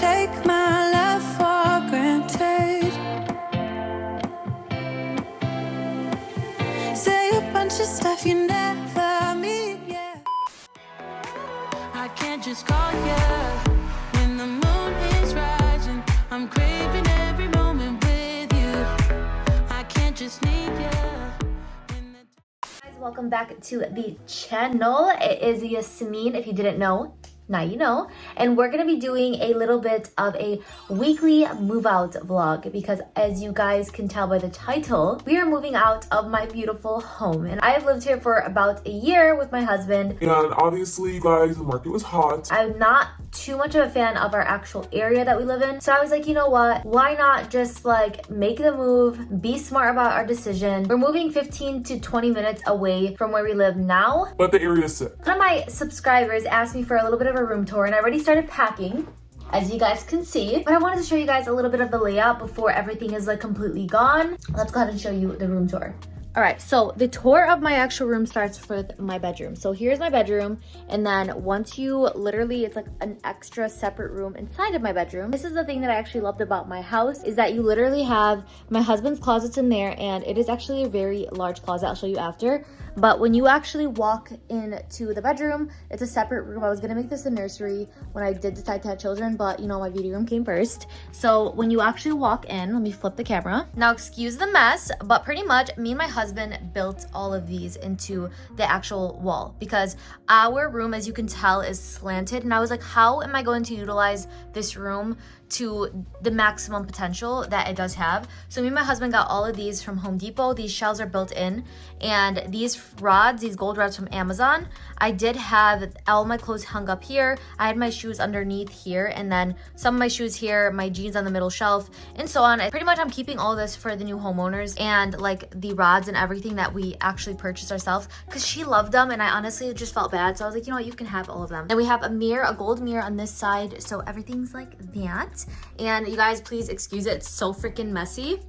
take my love for granted. Say a bunch of stuff you never mean, yeah. I can't just call you when the moon is rising. I'm craving every moment with you. I can't just need you. Guys, welcome back to the channel. It is Yasmin, if you didn't know. Now you know. And we're going to be doing a little bit of a weekly move out vlog because as you guys can tell by the title, we are moving out of my beautiful home. And I have lived here for about a year with my husband. And obviously, you guys, the market was hot. I'm not too much of a fan of our actual area that we live in. So I was like, you know what? Why not just like make the move, be smart about our decision. We're moving 15 to 20 minutes away from where we live now. But the area is sick. One of my subscribers asked me for a little bit of a room tour and I already started packing, as you guys can see. But I wanted to show you guys a little bit of the layout before everything is like completely gone. Let's go ahead and show you the room tour. All right, so the tour of my actual room starts with my bedroom. So here's my bedroom, and then once you literally, it's like an extra separate room inside of my bedroom. This is the thing that I actually loved about my house, is that you literally have my husband's closets in there, and it is actually a very large closet. I'll show you after. But when you actually walk into the bedroom, it's a separate room. I was gonna make this a nursery when I did decide to have children, but you know, my beauty room came first. So when you actually walk in, let me flip the camera. Now excuse the mess, but pretty much me and my husband built all of these into the actual wall because our room, as you can tell, is slanted. And I was like, how am I going to utilize this room to the maximum potential that it does have? So me and my husband got all of these from Home Depot. These shelves are built in, and these rods, these gold rods from Amazon, I did have all my clothes hung up here. I had my shoes underneath here, and then some of my shoes here, my jeans on the middle shelf, and so on. Pretty much I'm keeping all this for the new homeowners, and like the rods and everything that we actually purchased ourselves because she loved them and I honestly just felt bad. So I was like, you know what, you can have all of them. Then we have a mirror, a gold mirror on this side, so everything's like that. And you guys, please excuse it, it's so freaking messy.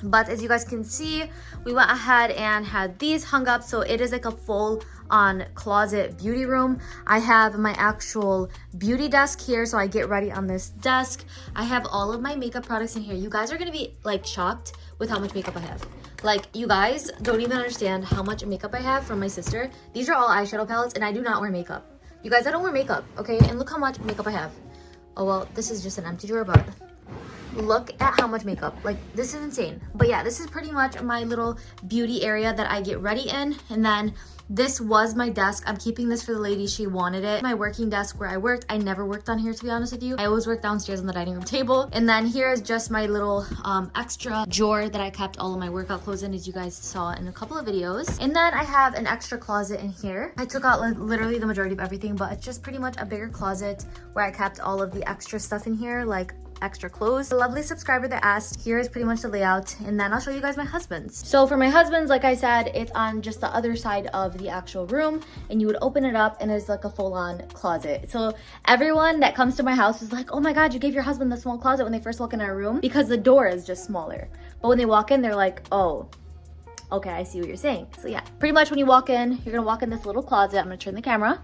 But as you guys can see, we went ahead and had these hung up, so it is like a full on closet beauty room. I have my actual beauty desk here, so I get ready on this desk. I have all of my makeup products in here. You guys are gonna be like shocked with how much makeup I have. Like, you guys don't even understand how much makeup I have from my sister. These are all eyeshadow palettes, and I do not wear makeup. You guys, I don't wear makeup, okay? And look how much makeup I have. Oh, well, this is just an empty drawer, but look at how much makeup. Like, this is insane. But yeah, this is pretty much my little beauty area that I get ready in. And then this was my desk. I'm keeping this for the lady. She wanted it. My working desk where I worked. I never worked on here, to be honest with you. I always worked downstairs on the dining room table. And then here is just my little extra drawer that I kept all of my workout clothes in, as you guys saw in a couple of videos. And then I have an extra closet in here. I took out literally the majority of everything, but it's just pretty much a bigger closet where I kept all of the extra stuff in here, like extra clothes. A lovely subscriber that asked, here is pretty much the layout, and then I'll show you guys my husband's. So for my husband's, like I said, it's on just the other side of the actual room, and you would open it up and it's like a full-on closet. So everyone that comes to my house is like, oh my god, you gave your husband the small closet when they first walk in our room, because the door is just smaller. But when they walk in, they're like, oh, okay, I see what you're saying. So yeah, pretty much when you walk in, you're gonna walk in this little closet. I'm gonna turn the camera.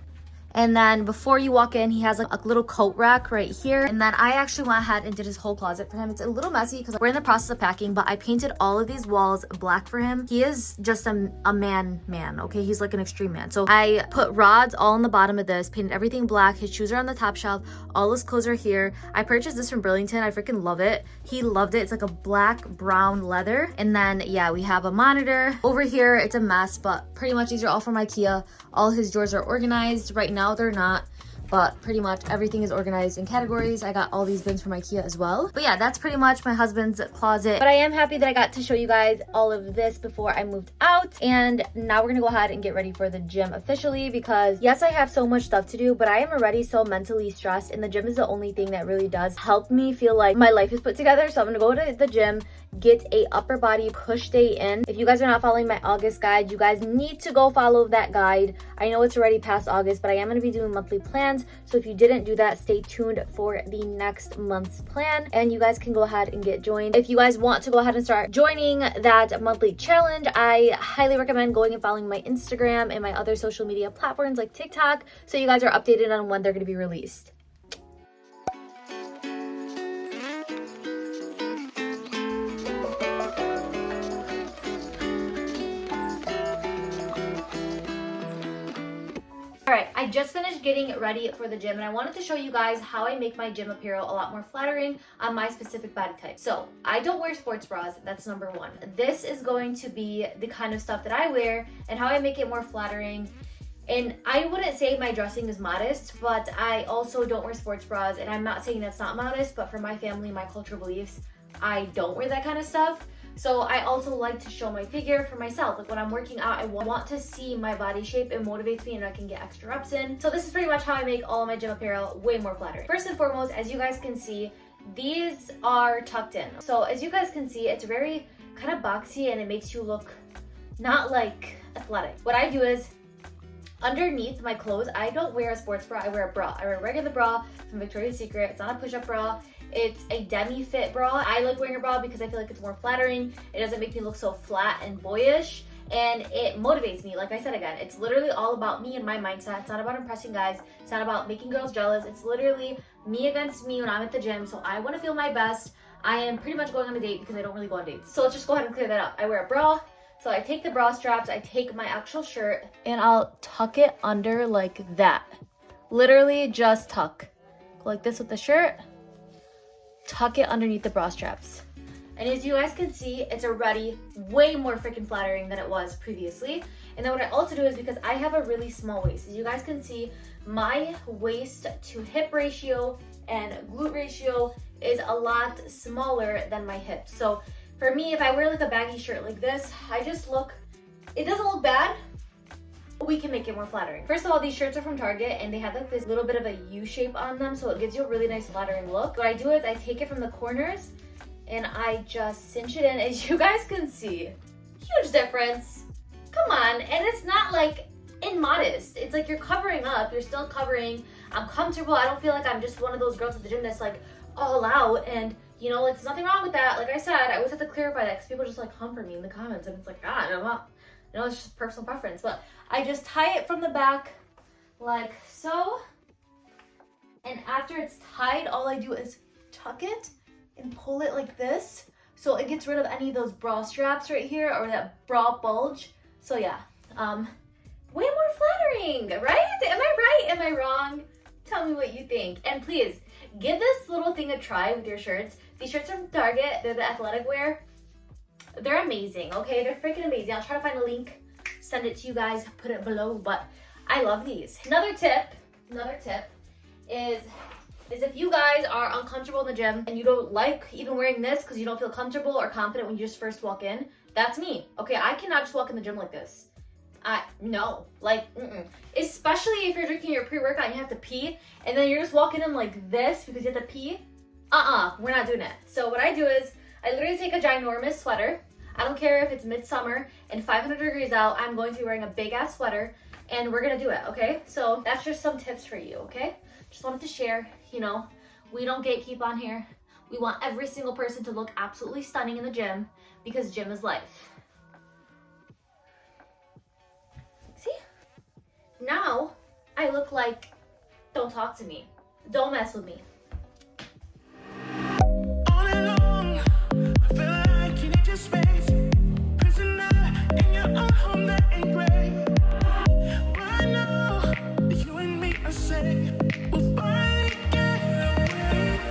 And then before you walk in, he has like a little coat rack right here. And then I actually went ahead and did his whole closet for him. It's a little messy because we're in the process of packing, but I painted all of these walls black for him. He is just a man, okay? He's like an extreme man. So I put rods all on the bottom of this, painted everything black. His shoes are on the top shelf. All his clothes are here. I purchased this from Burlington. I freaking love it. He loved it. It's like a black brown leather. And then yeah, we have a monitor. Over here, it's a mess, but pretty much these are all from IKEA. All his drawers are organized. Right now they're not, but pretty much everything is organized in categories. I got all these bins from IKEA as well. But yeah, that's pretty much my husband's closet. But I am happy that I got to show you guys all of this before I moved out. And now we're gonna go ahead and get ready for the gym officially, because yes, I have so much stuff to do, but I am already so mentally stressed, and the gym is the only thing that really does help me feel like my life is put together. So I'm gonna go to the gym, get a upper body push day in. If you guys are not following my August guide, you guys need to go follow that guide. I know it's already past August, but I am going to be doing monthly plans. So if you didn't do that, stay tuned for the next month's plan, and you guys can go ahead and get joined. If you guys want to go ahead and start joining that monthly challenge, I highly recommend going and following my Instagram and my other social media platforms like TikTok, so you guys are updated on when they're going to be released. Alright, I just finished getting ready for the gym and I wanted to show you guys how I make my gym apparel a lot more flattering on my specific body type. So, I don't wear sports bras, that's number one. This is going to be the kind of stuff that I wear and how I make it more flattering. And I wouldn't say my dressing is modest, but I also don't wear sports bras, and I'm not saying that's not modest, but for my family, my cultural beliefs, I don't wear that kind of stuff. So I also like to show my figure for myself. Like when I'm working out, I want to see my body shape. It motivates me and I can get extra reps in. So this is pretty much how I make all of my gym apparel way more flattering. First and foremost, as you guys can see, these are tucked in. So as you guys can see, it's very kind of boxy and it makes you look not like athletic. What I do is underneath my clothes, I don't wear a sports bra, I wear a bra. I wear a regular bra from Victoria's Secret. It's not a push-up bra. It's a demi-fit bra. I like wearing a bra because I feel like it's more flattering. It doesn't make me look so flat and boyish, and it motivates me. Like I said again, it's literally all about me and my mindset. It's not about impressing guys. It's not about making girls jealous. It's literally me against me when I'm at the gym. So I want to feel my best. I am pretty much going on a date because I don't really go on dates. So let's just go ahead and clear that up. I wear a bra. So I take the bra straps, I take my actual shirt, and I'll tuck it under like that. Literally just tuck. Go like this with the shirt. Tuck it underneath the bra straps. And as you guys can see, it's already way more freaking flattering than it was previously. And then what I also do is, because I have a really small waist, as you guys can see, my waist to hip ratio and glute ratio is a lot smaller than my hips. So for me, if I wear like a baggy shirt like this, I just look, it doesn't look bad, but we can make it more flattering. First of all, these shirts are from Target and they have like this little bit of a U shape on them, so it gives you a really nice flattering look. What I do is I take it from the corners and I just cinch it in. As you guys can see, huge difference. Come on, and it's not like immodest. It's like you're covering up, you're still covering. I'm comfortable. I don't feel like I'm just one of those girls at the gym that's like all out, and you know, like, there's nothing wrong with that. Like I said, I always have to clarify that because people just like comfort me in the comments, and it's like, God, I'm not, you know, it's just personal preference. But I just tie it from the back like so, and after it's tied, all I do is tuck it and pull it like this, so it gets rid of any of those bra straps right here or that bra bulge. So yeah, way more flattering, right? Am I right? Am I wrong? Tell me what you think. And please, give this little thing a try with your shirts. These shirts are from Target. They're the athletic wear. They're amazing, okay? They're freaking amazing. I'll try to find a link, send it to you guys, put it below, but I love these. Another tip is if you guys are uncomfortable in the gym and you don't like even wearing this because you don't feel comfortable or confident when you just first walk in, that's me, okay? I cannot just walk in the gym like this. No, like, especially if you're drinking your pre-workout and you have to pee, and then you're just walking in like this because you have to pee. We're not doing it. So what I do is, I literally take a ginormous sweater. I don't care if it's midsummer and 500 degrees out, I'm going to be wearing a big ass sweater, and we're gonna do it, okay? So that's just some tips for you, okay? Just wanted to share, you know, we don't gatekeep on here. We want every single person to look absolutely stunning in the gym because gym is life. Now, I look like, don't talk to me. Don't mess with me. All along, I feel like you need your space. Prisoner in your own home that ain't great. But I know that you and me are safe. We'll finally get away.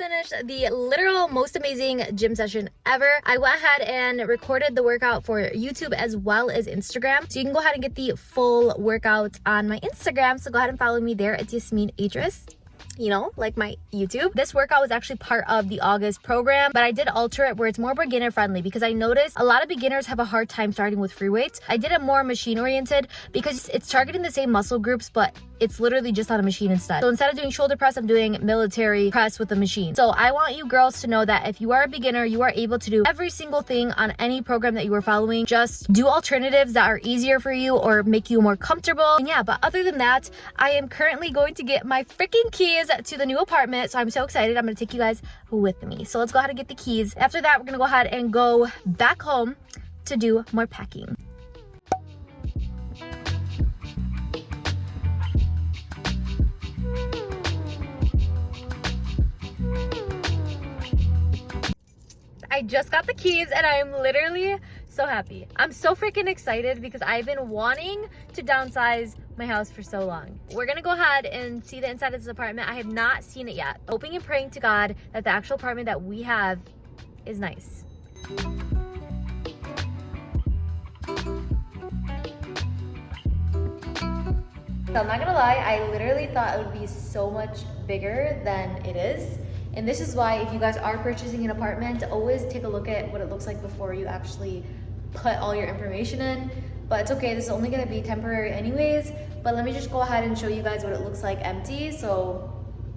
finished the literal most amazing gym session ever. I went ahead and recorded the workout for YouTube as well as Instagram. So you can go ahead and get the full workout on my Instagram. So go ahead and follow me there. It's Yasmin Idris. You know, like my YouTube. This workout was actually part of the August program, but I did alter it where it's more beginner friendly because I noticed a lot of beginners have a hard time starting with free weights. I did it more machine oriented because it's targeting the same muscle groups, but it's literally just on a machine instead. So instead of doing shoulder press, I'm doing military press with the machine. So I want you girls to know that if you are a beginner, you are able to do every single thing on any program that you are following. Just do alternatives that are easier for you or make you more comfortable. And yeah, but other than that, I am currently going to get my freaking keys to the new apartment. So I'm so excited. I'm gonna take you guys with me. So let's go ahead and get the keys. After that, we're gonna go ahead and go back home to do more packing. I just got the keys and I'm literally so happy. I'm so freaking excited because I've been wanting to downsize my house for so long. We're gonna go ahead and see the inside of this apartment. I have not seen it yet. Hoping and praying to God that the actual apartment that we have is nice. So I'm not gonna lie, I literally thought it would be so much bigger than it is. And this is why if you guys are purchasing an apartment, always take a look at what it looks like before you actually put all your information in. But it's okay, this is only gonna be temporary anyways. But let me just go ahead and show you guys what it looks like empty. So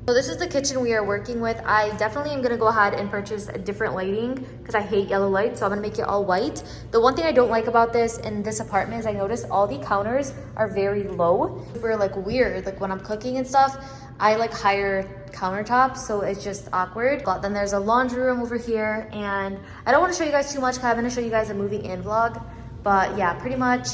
this is the kitchen we are working with. I definitely am gonna go ahead and purchase a different lighting because I hate yellow lights, so I'm gonna make it all white. The one thing I don't like about this in this apartment is I noticed all the counters are very low. Super like weird, like when I'm cooking and stuff, I like higher countertops, so it's just awkward. But then there's a laundry room over here, and I don't want to show you guys too much because I'm gonna show you guys a moving in vlog. But yeah, pretty much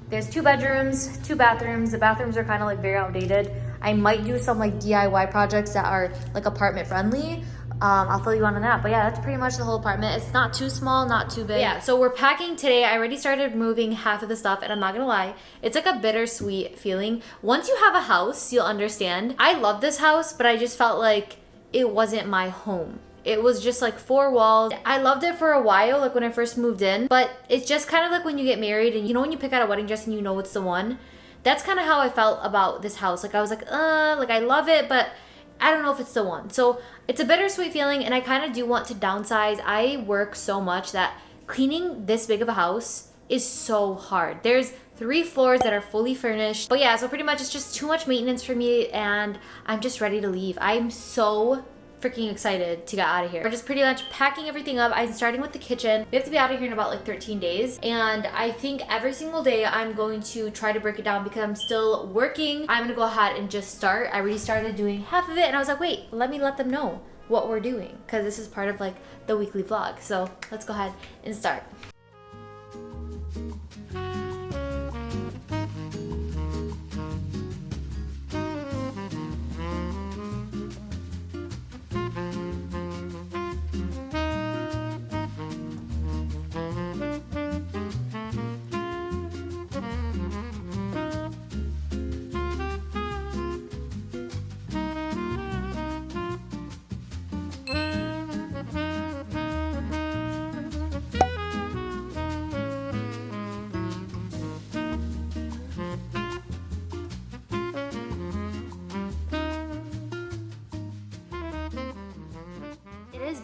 there's 2 bedrooms, 2 bathrooms. The bathrooms are kind of like very outdated. I might do some like DIY projects that are like apartment friendly. I'll fill you on that. But yeah, that's pretty much the whole apartment. It's not too small, not too big. Yeah, so we're packing today. I already started moving half of the stuff, and I'm not gonna lie, it's like a bittersweet feeling. Once you have a house, you'll understand. I love this house, but I just felt like it wasn't my home. It was just like 4 walls. I loved it for a while, like when I first moved in, but it's just kind of like when you get married and you know when you pick out a wedding dress and you know it's the one. That's kind of how I felt about this house. Like I was like I love it, but I don't know if it's the one. So it's a bittersweet feeling, and I kind of do want to downsize. I work so much that cleaning this big of a house is so hard. There's 3 floors that are fully furnished. But yeah, so pretty much it's just too much maintenance for me, and I'm just ready to leave. I'm so freaking excited to get out of here. We're just pretty much packing everything up. I'm starting with the kitchen. We have to be out of here in about like 13 days. And I think every single day I'm going to try to break it down because I'm still working. I'm gonna go ahead and just start. I already started doing half of it, and I was like, wait, let me let them know what we're doing because this is part of like the weekly vlog. So let's go ahead and start.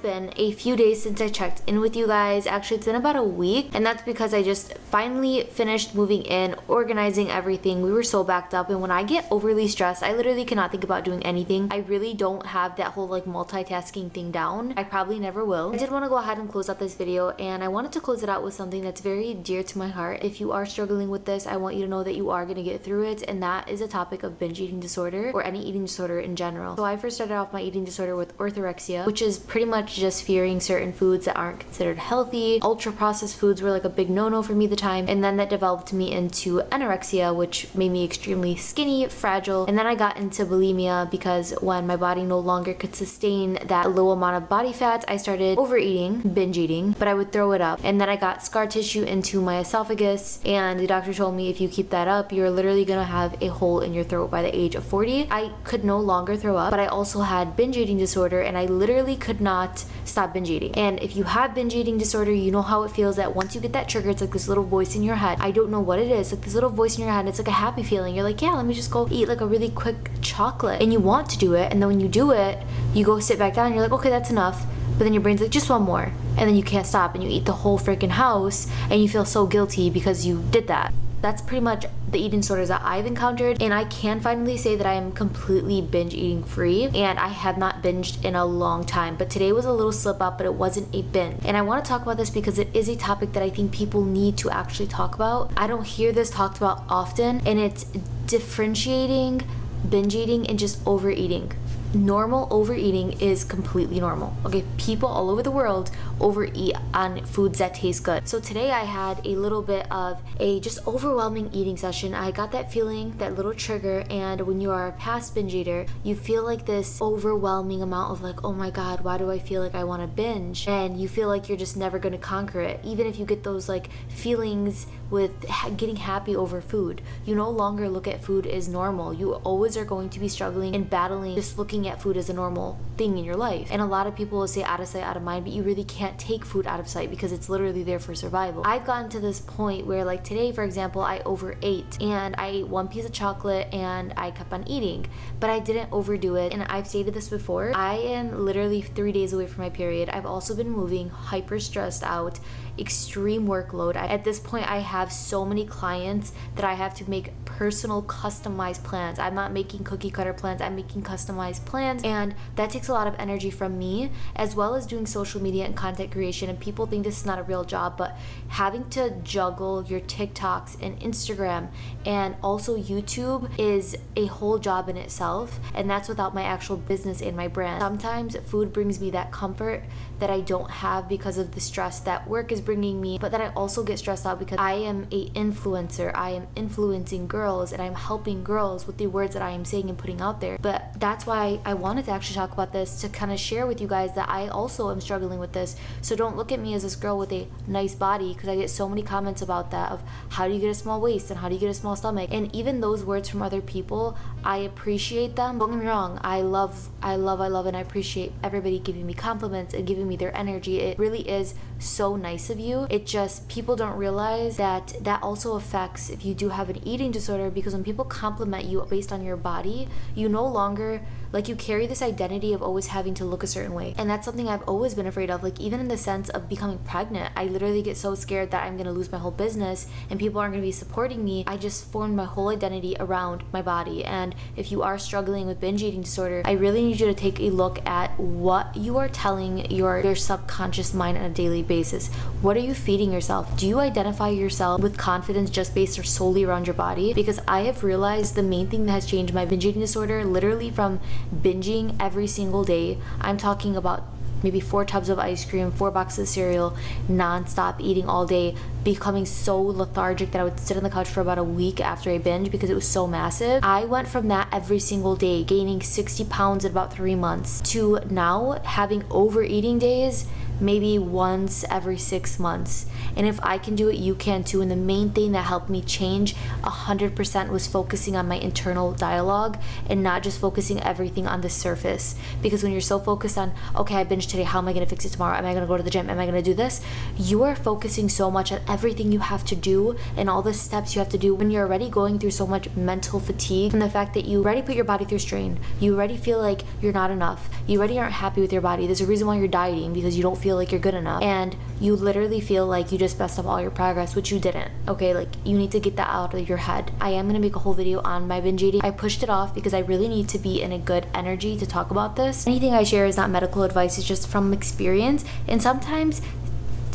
Been a few days since I checked in with you guys. Actually, it's been about a week, and that's because I just finally finished moving in, organizing everything. We were so backed up, and when I get overly stressed, I literally cannot think about doing anything. I really don't have that whole like multitasking thing down. I probably never will. I did want to go ahead and close out this video, and I wanted to close it out with something that's very dear to my heart. If you are struggling with this, I want you to know that you are going to get through it, and that is a topic of binge eating disorder or any eating disorder in general. So I first started off my eating disorder with orthorexia, which is pretty much just fearing certain foods that aren't considered healthy. Ultra processed foods were like a big no-no for me at the time, and then that developed me into into anorexia, which made me extremely skinny, fragile. And then I got into bulimia because when my body no longer could sustain that low amount of body fat, I started overeating, binge eating, but I would throw it up. And then I got scar tissue into my esophagus, and the doctor told me if you keep that up, you're literally gonna have a hole in your throat by the age of 40. I could no longer throw up, but I also had binge eating disorder, and I literally could not stop binge eating. And if you have binge eating disorder, you know how it feels that once you get that trigger, it's like this little voice in your head. I don't know what it is, like this little voice in your head. It's like a happy feeling. You're like, yeah, let me just go eat like a really quick chocolate, and you want to do it, and then when you do it, you go sit back down and you're like, okay, that's enough. But then your brain's like, just one more, and then you can't stop, and you eat the whole freaking house, and you feel so guilty because you did that. That's pretty much the eating disorders that I've encountered, and I can finally say that I am completely binge eating free, and I have not binged in a long time. But today was a little slip up, but it wasn't a binge. And I want to talk about this because it is a topic that I think people need to actually talk about. I don't hear this talked about often, and it's differentiating binge eating and just overeating. Normal overeating is completely normal. Okay, people all over the world overeat on foods that taste good. So today I had a little bit of a just overwhelming eating session. I got that feeling, that little trigger, and when you are a past binge eater, you feel like this overwhelming amount of like, oh my god, why do I feel like I want to binge? And you feel like you're just never going to conquer it. Even if you get those like feelings with getting happy over food, you no longer look at food as normal. You always are going to be struggling and battling just looking at food as a normal thing in your life. And a lot of people will say out of sight, out of mind, but you really can't take food out of sight because it's literally there for survival. I've gotten to this point where like today, for example, I overate and I ate one piece of chocolate and I kept on eating, but I didn't overdo it. And I've stated this before, I am literally 3 days away from my period. I've also been moving, hyper stressed out, extreme workload. At this point, I have so many clients that I have to make personal customized plans. I'm not making cookie cutter plans, I'm making customized plans, and that takes a lot of energy from me, as well as doing social media and content creation. And people think this is not a real job, but having to juggle your TikToks and Instagram and also YouTube is a whole job in itself, and that's without my actual business and my brand. Sometimes food brings me that comfort that I don't have because of the stress that work is bringing me, but then I also get stressed out because I am a influencer. I am influencing girls and I'm helping girls with the words that I am saying and putting out there. But that's why I wanted to actually talk about this, to kind of share with you guys that I also am struggling with this. So don't look at me as this girl with a nice body, because I get so many comments about that, of how do you get a small waist and how do you get a small stomach. And even those words from other people, I appreciate them. Don't get me wrong, I love and I appreciate everybody giving me compliments and giving me their energy. It really is so nice of you. It just, people don't realize that that also affects if you do have an eating disorder, because when people compliment you based on your body, you no longer, like, you carry this identity of always having to look a certain way. And that's something I've always been afraid of. Like, even in the sense of becoming pregnant, I literally get so scared that I'm gonna lose my whole business and people aren't gonna be supporting me. I just formed my whole identity around my body. And if you are struggling with binge eating disorder, I really need you to take a look at what you are telling your subconscious mind on a daily basis. What are you feeding yourself? Do you identify yourself with confidence just based or solely around your body? Because I have realized the main thing that has changed my binge eating disorder, literally from binging every single day, I'm talking about maybe 4 tubs of ice cream, 4 boxes of cereal, non-stop eating all day, becoming so lethargic that I would sit on the couch for about a week after a binge because it was so massive. I went from that every single day, gaining 60 pounds in about 3 months, to now having overeating days maybe once every 6 months. And if I can do it, you can too. And the main thing that helped me change 100% was focusing on my internal dialogue and not just focusing everything on the surface. Because when you're so focused on, okay, I binged today, how am I going to fix it tomorrow? Am I going to go to the gym? Am I going to do this? You are focusing so much on everything you have to do and all the steps you have to do when you're already going through so much mental fatigue, and the fact that you already put your body through strain. You already feel like you're not enough. You already aren't happy with your body. There's a reason why you're dieting, because you don't feel like you're good enough. And you literally feel like you just messed up all your progress, which you didn't. Okay, like, you need to get that out of your head. I am going to make a whole video on my binge eating. I pushed it off because I really need to be in a good energy to talk about this. Anything I share is not medical advice, it's just from experience. And sometimes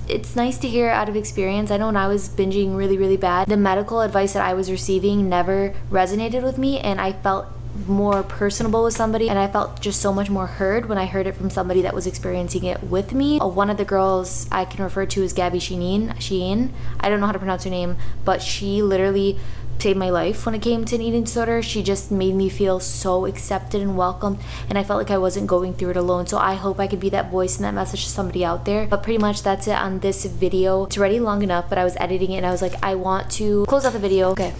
it's nice to hear out of experience. I know when I was binging really, really bad, the medical advice that I was receiving never resonated with me, and I felt more personable with somebody, and I felt just so much more heard when I heard it from somebody that was experiencing it with me. One of the girls I can refer to as Gabby Sheen. I don't know how to pronounce her name, but she literally saved my life when it came to an eating disorder. She just made me feel so accepted and welcomed, and I felt like I wasn't going through it alone. So I hope I could be that voice and that message to somebody out there. But pretty much that's it on this video. It's already long enough, but I was editing it and I was like, I want to close out the video. Okay.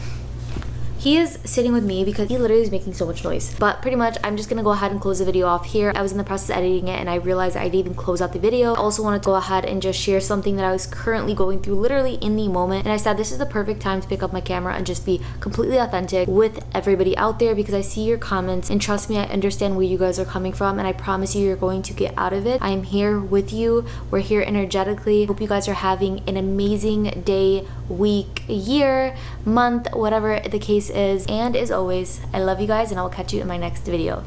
He is sitting with me because he literally is making so much noise. But pretty much, I'm just gonna go ahead and close the video off here. I was in the process of editing it and I realized I didn't even close out the video. I also wanted to go ahead and just share something that I was currently going through literally in the moment. And I said this is the perfect time to pick up my camera and just be completely authentic with everybody out there, because I see your comments and trust me, I understand where you guys are coming from, and I promise you, you're going to get out of it. I am here with you. We're here energetically. Hope you guys are having an amazing day, week, year, month, whatever the case is. And as always, I love you guys and I will catch you in my next video.